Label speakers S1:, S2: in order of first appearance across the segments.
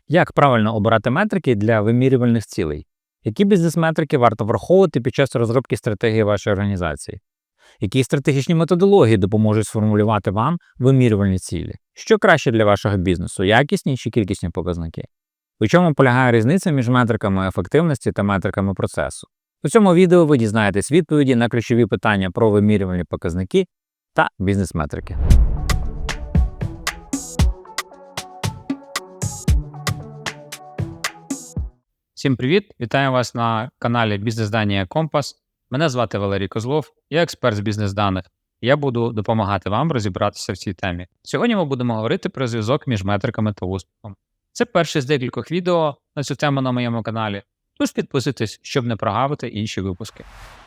S1: Як правильно обирати метрики для вимірювальних цілей? Які бізнес-метрики варто враховувати під час розробки стратегії вашої організації? Які стратегічні методології допоможуть сформулювати вам вимірювальні цілі? Що краще для вашого бізнесу – якісні чи кількісні показники? У чому полягає різниця між метриками ефективності та метриками процесу? У цьому відео ви дізнаєтесь відповіді на ключові питання про вимірювальні показники та бізнес-метрики.
S2: Всім привіт! Вітаю вас на каналі Бізнес-дані Компас. Мене звати Валерій Козлов, я експерт з бізнес-даних. Я буду допомагати вам розібратися в цій темі. Сьогодні ми будемо говорити про зв'язок між метриками та успіхом. Це перше з декількох відео на цю тему на моєму каналі, тож підписуйтесь, щоб не прогавити інші випуски.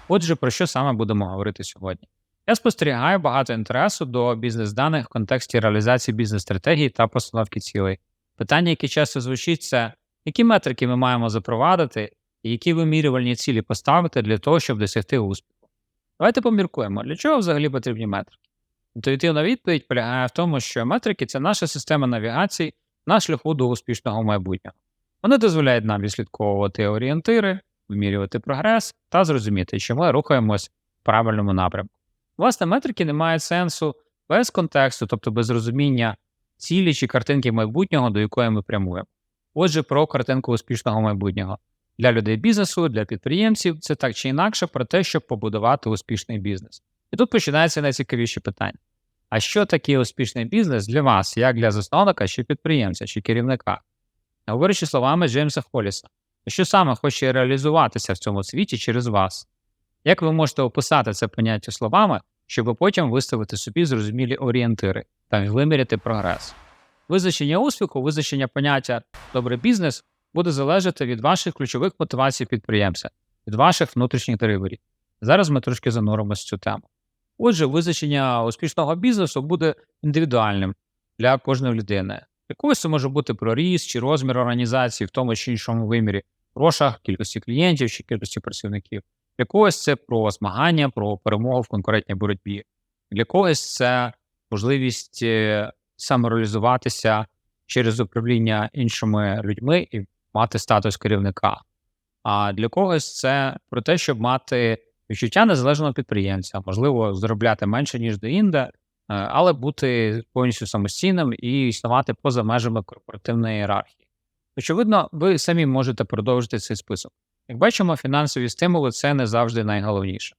S2: Отже, про що саме будемо говорити сьогодні? Я спостерігаю багато інтересу до бізнес-даних в контексті реалізації бізнес-стратегії та постановки цілей. Питання, яке часто звучить, це які метрики ми маємо запровадити і які вимірювальні цілі поставити для того, щоб досягти успіху. Давайте поміркуємо, для чого взагалі потрібні метрики. Інтуїтивна відповідь полягає в тому, що метрики – це наша система навігації на шляху до успішного майбутнього. Вони дозволяють нам відслідковувати орієнтири, вимірювати прогрес та зрозуміти, що ми рухаємось в правильному напрямку. Власне, метрики не мають сенсу без контексту, тобто без розуміння цілі чи картинки майбутнього, до якої ми прямуємо. Отже, про картинку успішного майбутнього. Для людей бізнесу, для підприємців – це так чи інакше про те, щоб побудувати успішний бізнес. І тут починаються найцікавіші питання. А що таке успішний бізнес для вас, як для засновника, чи підприємця, чи керівника? Говорячи словами Джеймса Холліса, що саме хоче реалізуватися в цьому світі через вас? Як ви можете описати це поняття словами, щоб потім виставити собі зрозумілі орієнтири та виміряти прогрес? Визначення успіху, визначення поняття «добрий бізнес» буде залежати від ваших ключових мотивацій підприємця, від ваших внутрішніх драйверів. Зараз ми трошки зануримося в цю тему. Отже, визначення успішного бізнесу буде індивідуальним для кожної людини. Для когось це може бути про ріст чи розмір організації в тому чи іншому вимірі, грошах, кількості клієнтів чи кількості працівників. Для когось це про змагання, про перемогу в конкурентній боротьбі. Для когось це можливість самореалізуватися через управління іншими людьми і мати статус керівника. А для когось це про те, щоб мати відчуття незалежного підприємця, можливо, заробляти менше, ніж деінде, але бути повністю самостійним і існувати поза межами корпоративної ієрархії. Очевидно, ви самі можете продовжити цей список. Як бачимо, фінансові стимули – це не завжди найголовніше.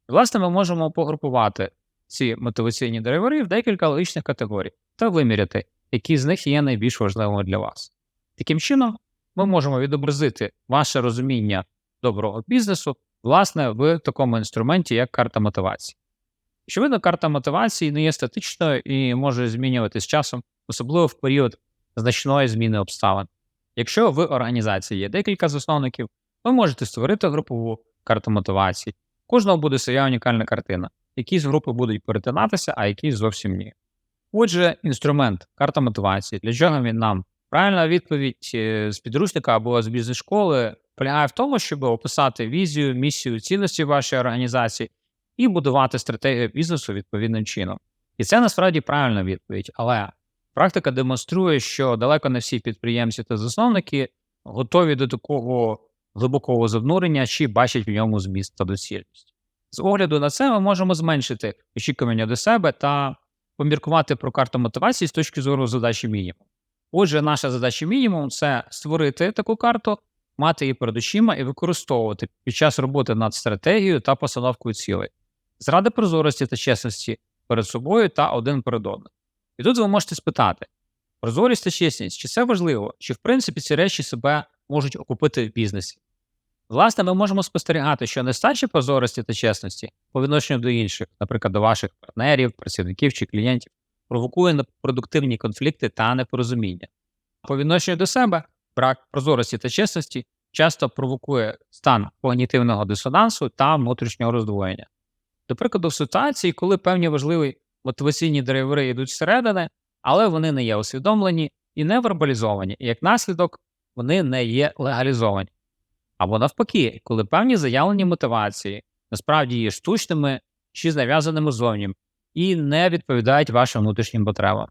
S2: Власне, ми можемо погрупувати ці мотиваційні драйвери в декілька логічних категорій та виміряти, які з них є найбільш важливими для вас. Таким чином, ми можемо відобразити ваше розуміння доброго бізнесу, власне, в такому інструменті, як карта мотивації. Очевидно, карта мотивації не є статичною і може змінюватися з часом, особливо в період значної зміни обставин. Якщо в організації є декілька засновників, ви можете створити групову карту мотивації. У кожного буде своя унікальна картина. Якісь групи будуть перетинатися, а якісь зовсім ні. Отже, інструмент, карта мотивації, для чого він нам? Правильна відповідь з підручника або з бізнес-школи полягає в тому, щоб описати візію, місію, цінності вашої організації і будувати стратегію бізнесу відповідним чином. І це насправді правильна відповідь, але практика демонструє, що далеко не всі підприємці та засновники готові до такого глибокого занурення чи бачать в ньому зміст та доцільність. З огляду на це ми можемо зменшити очікування до себе та поміркувати про карту мотивації з точки зору задачі мінімум. Отже, наша задача мінімум – це створити таку карту, мати її перед очима і використовувати під час роботи над стратегією та постановкою цілей. Заради прозорості та чесності перед собою та один перед одним. І тут ви можете спитати, прозорість та чесність, чи це важливо, чи в принципі ці речі себе можуть окупити в бізнесі? Власне, ми можемо спостерігати, що нестача прозорості та чесності по відношенню до інших, наприклад, до ваших партнерів, працівників чи клієнтів, провокує непродуктивні конфлікти та непорозуміння. По відношенню до себе брак прозорості та чесності часто провокує стан когнітивного дисонансу та внутрішнього роздвоєння. До прикладу, в ситуації, коли певні важливі мотиваційні драйвери йдуть зсередини, але вони не є усвідомлені і не вербалізовані, і як наслідок вони не є легалізовані. Або навпаки, коли певні заявлені мотивації насправді є штучними чи нав'язаними зовні і не відповідають вашим внутрішнім потребам.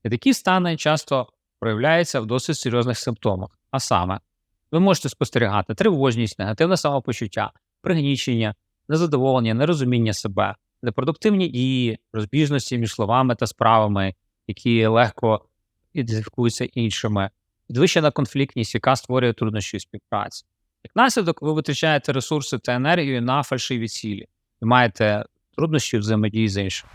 S2: І такі стани часто проявляється в досить серйозних симптомах. А саме, ви можете спостерігати тривожність, негативне самопочуття, пригнічення, незадоволення, нерозуміння себе, непродуктивні дії, розбіжності між словами та справами, які легко ідентифікуються іншими, підвищена конфліктність, яка створює труднощі у співпраці. Як наслідок, ви витрачаєте ресурси та енергію на фальшиві цілі і маєте труднощі взаємодії з іншими.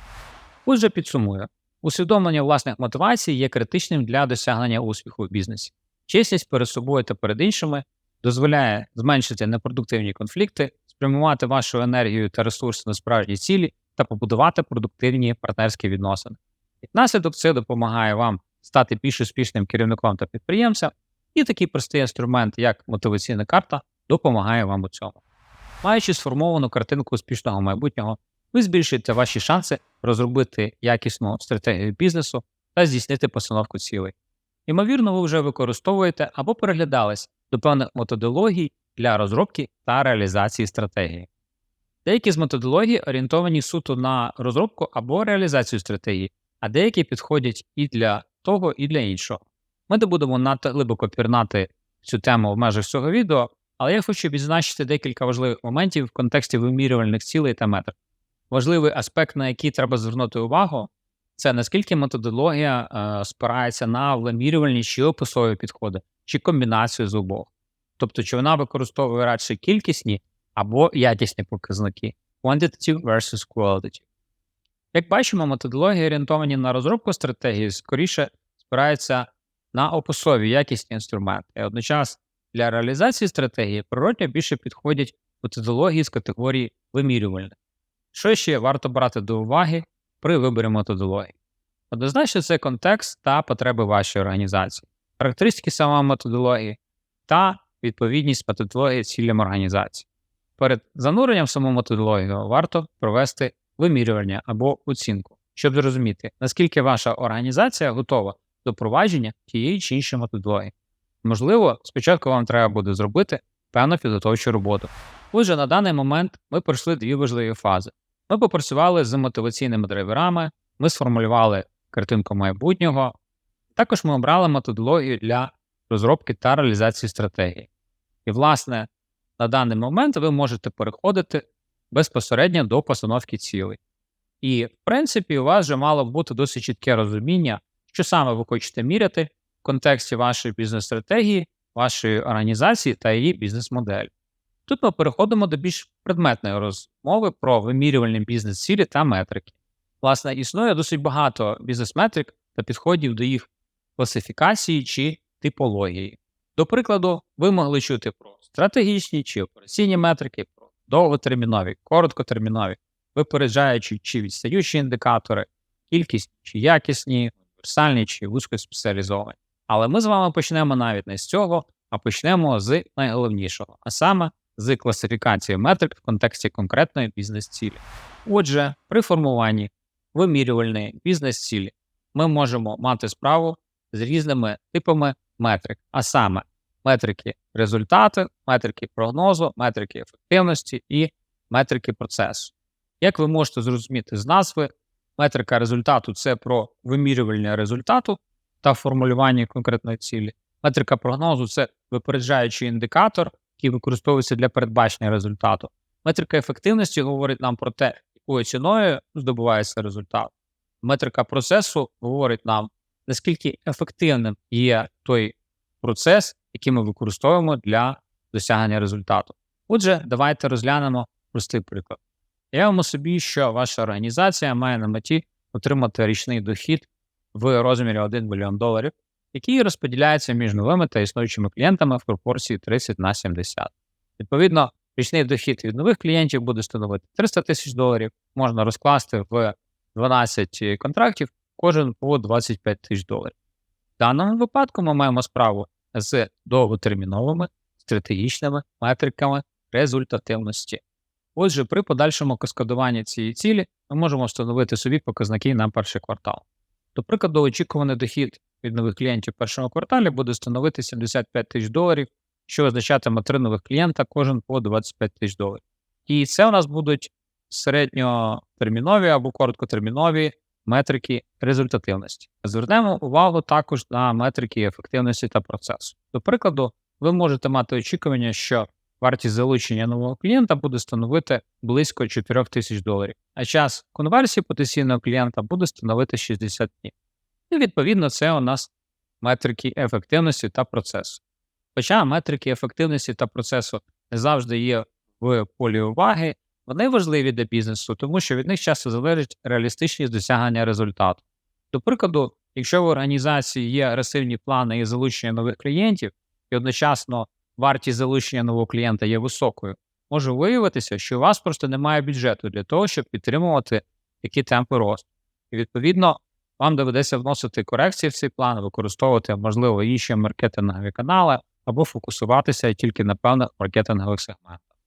S2: Отже, підсумую. Усвідомлення власних мотивацій є критичним для досягнення успіху в бізнесі. Чесність перед собою та перед іншими дозволяє зменшити непродуктивні конфлікти, спрямувати вашу енергію та ресурси на справжні цілі та побудувати продуктивні партнерські відносини. Як наслідок, це допомагає вам стати більш успішним керівником та підприємцем, і такий простий інструмент, як мотиваційна карта, допомагає вам у цьому. Маючи сформовану картинку успішного майбутнього, ви збільшуєте ваші шанси розробити якісну стратегію бізнесу та здійснити постановку цілей. Ймовірно, ви вже використовуєте або переглядались до певних методологій для розробки та реалізації стратегії. Деякі з методологій орієнтовані суто на розробку або реалізацію стратегії, а деякі підходять і для того, і для іншого. Ми не будемо надто глибоко пірнати цю тему в межах цього відео, але я хочу відзначити декілька важливих моментів в контексті вимірювальних цілей та метрик. Важливий аспект, на який треба звернути увагу, це наскільки методологія спирається на вимірювальні чи описові підходи, чи комбінацію з обох. Тобто, чи вона використовує радше кількісні або якісні показники quantitative versus qualitative. Як бачимо, методології, орієнтовані на розробку стратегії, скоріше спираються на описові якісні інструменти. І одночасно для реалізації стратегії природньо більше підходять методології з категорії вимірювальних. Що ще варто брати до уваги при виборі методології? Однозначно, це контекст та потреби вашої організації, характеристики самої методології та відповідність методології цілям організації. Перед зануренням в саму методологію варто провести вимірювання або оцінку, щоб зрозуміти, наскільки ваша організація готова до впровадження тієї чи іншої методології. Можливо, спочатку вам треба буде зробити певну підготовчу роботу. Отже, на даний момент ми пройшли дві важливі фази. Ми попрацювали з мотиваційними драйверами, ми сформулювали картинку майбутнього, також ми обрали методологію для розробки та реалізації стратегії. І, власне, на даний момент ви можете переходити безпосередньо до постановки цілей. І, в принципі, у вас вже мало бути досить чітке розуміння, що саме ви хочете міряти в контексті вашої бізнес-стратегії, вашої організації та її бізнес-моделі. Тут ми переходимо до більш предметної розмови про вимірювальні бізнес-цілі та метрики. Власне, існує досить багато бізнес-метрик та підходів до їх класифікації чи типології. До прикладу, ви могли чути про стратегічні чи операційні метрики, про довготермінові, короткотермінові, випереджаючі чи відстаючі індикатори, кількісні чи якісні, універсальні чи вузькоспеціалізовані. Але ми з вами почнемо навіть не з цього, а почнемо з найголовнішого, а саме з класифікації метрик в контексті конкретної бізнес-цілі. Отже, при формуванні вимірювальної бізнес-цілі ми можемо мати справу з різними типами метрик, а саме метрики результату, метрики прогнозу, метрики ефективності і метрики процесу. Як ви можете зрозуміти з назви, метрика результату – це про вимірювання результату та формулювання конкретної цілі. Метрика прогнозу – це випереджаючий індикатор, який використовується для передбачення результату. Метрика ефективності говорить нам про те, якою ціною здобувається результат. Метрика процесу говорить нам, наскільки ефективним є той процес, який ми використовуємо для досягнення результату. Отже, давайте розглянемо простий приклад. Уявимо собі, що ваша організація має на меті отримати річний дохід в розмірі $1 мільйон, який розподіляється між новими та існуючими клієнтами в пропорції 30/70. Відповідно, річний дохід від нових клієнтів буде становити $300 тисяч, можна розкласти в 12 контрактів, кожен по $25 тисяч. В даному випадку ми маємо справу з довготерміновими стратегічними метриками результативності. Отже, при подальшому каскадуванні цієї цілі ми можемо встановити собі показники на перший квартал. До прикладу, очікуваний дохід від нових клієнтів в першому кварталі буде становити $75 тисяч, що означатиме 3 нових клієнта, кожен по $25 тисяч. І це у нас будуть середньотермінові або короткотермінові метрики результативності. Звернемо увагу також на метрики ефективності та процесу. До прикладу, ви можете мати очікування, що вартість залучення нового клієнта буде становити близько $4000, а час конверсії потенційного клієнта буде становити 60 днів. І відповідно це у нас метрики ефективності та процесу. Хоча метрики ефективності та процесу не завжди є в полі уваги, вони важливі для бізнесу, тому що від них часто залежить реалістичність досягнення результату. До прикладу, якщо в організації є агресивні плани і залучення нових клієнтів, і одночасно вартість залучення нового клієнта є високою, може виявитися, що у вас просто немає бюджету для того, щоб підтримувати такі темпи росту. І відповідно, вам доведеться вносити корекції в цей план, використовувати, можливо, інші маркетингові канали або фокусуватися тільки на певних маркетингових сегментах.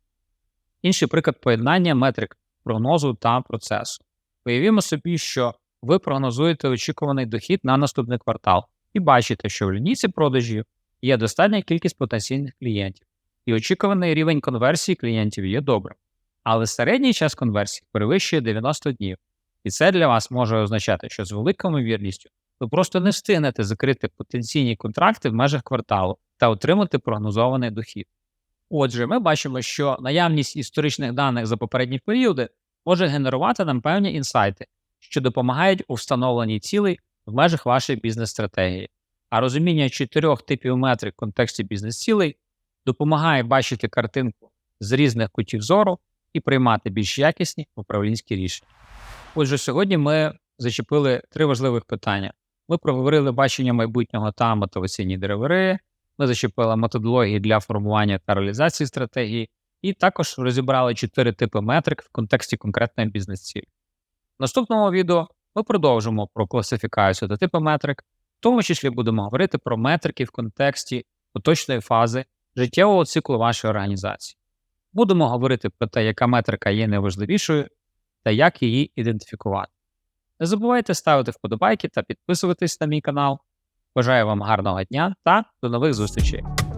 S2: Інший приклад поєднання метрик прогнозу та процесу. Уявімо собі, що ви прогнозуєте очікуваний дохід на наступний квартал і бачите, що в лінійці продажів є достатня кількість потенційних клієнтів, і очікуваний рівень конверсії клієнтів є добрим. Але середній час конверсії перевищує 90 днів. І це для вас може означати, що з великою ймовірністю ви просто не встигнете закрити потенційні контракти в межах кварталу та отримати прогнозований дохід. Отже, ми бачимо, що наявність історичних даних за попередні періоди може генерувати нам певні інсайти, що допомагають у встановленні цілей в межах вашої бізнес-стратегії. А розуміння 4 типів метрик в контексті бізнес-цілей допомагає бачити картинку з різних кутів зору і приймати більш якісні управлінські рішення. Отже, сьогодні ми зачепили 3 важливих питання. Ми проговорили бачення майбутнього та мотиваційні драйвери, ми зачепили методології для формування та реалізації стратегії, і також розібрали 4 типи метрик в контексті конкретної бізнес-цілі. В наступному відео ми продовжимо про класифікацію та типи метрик, в тому числі будемо говорити про метрики в контексті поточної фази життєвого циклу вашої організації. Будемо говорити про те, яка метрика є найважливішою та як її ідентифікувати. Не забувайте ставити вподобайки та підписуватись на мій канал. Бажаю вам гарного дня та до нових зустрічей!